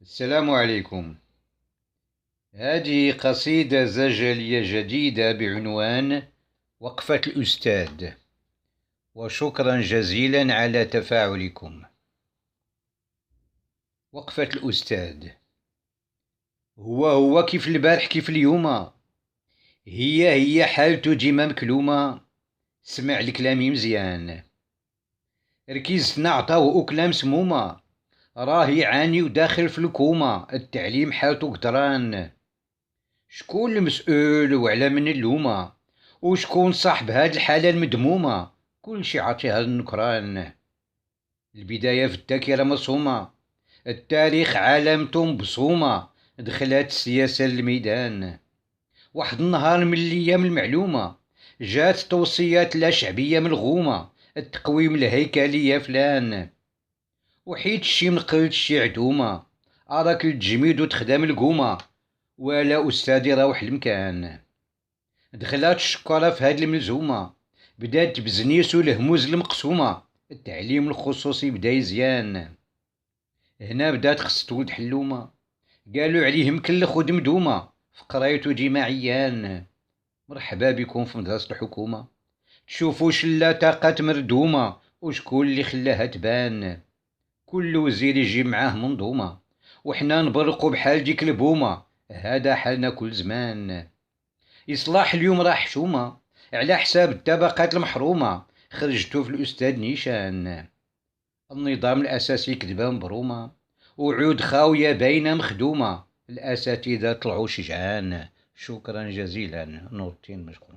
السلام عليكم. هذه قصيدة زجلية جديدة بعنوان وقفة الأستاذ، وشكرا جزيلا على تفاعلكم. وقفة الأستاذ: هو كيف البارح كيف اليوم، هي حالته ديما مكلومة. سمع لكلامي مزيان، ركيزتنا عطاوه أكلة مسمومة، راه يعاني وداخل في الكومة، التعليم حالته قدران. شكون المسؤول وعلى من اللومة، وشكون صاحب هاد الحالة المدمومة؟ كلشي عاطيها للنكران. البداية في الذاكرة مصومة، التاريخ علامته مبصومة، دخلت السياسة للميدان. واحد النهار من الأيام المعلومة، جات توصيات لا شعبية ملغومة، التقويم الهيكلية فلان. وحيد شي منقلت شي عدومة، أراك التجميد وتخدم القومة، ولا أستاذي روح المكان. دخلات الشكارة في هاد الملزومة، بدات بزنيس والهموز المقسومة، التعليم الخصوصي بدا يزيان. هنا بدات خص ولد حلومة، قالوا عليه مكلخ ودمدومة، في قرايته ديما عيان. مرحبا بكم في مدرسة الحكومة، تشوفوا شلا طاقات مردومة، وشكون اللي خلاها تبان. كل وزير يجي معاه منظومة، وحنا نبرقوا بحال ديك البومة، هذا حالنا كل زمان. إصلاح اليوم راه حشومة، على حساب الطبقات المحرومة، خرجتو في الأستاذ نيشان. النظام الأساسي كذبة مبرومة، وعود خاوية باينة مخدومة، الأساتذة طلعوا شجعان. شكرا جزيلا، نور الدين مشكور.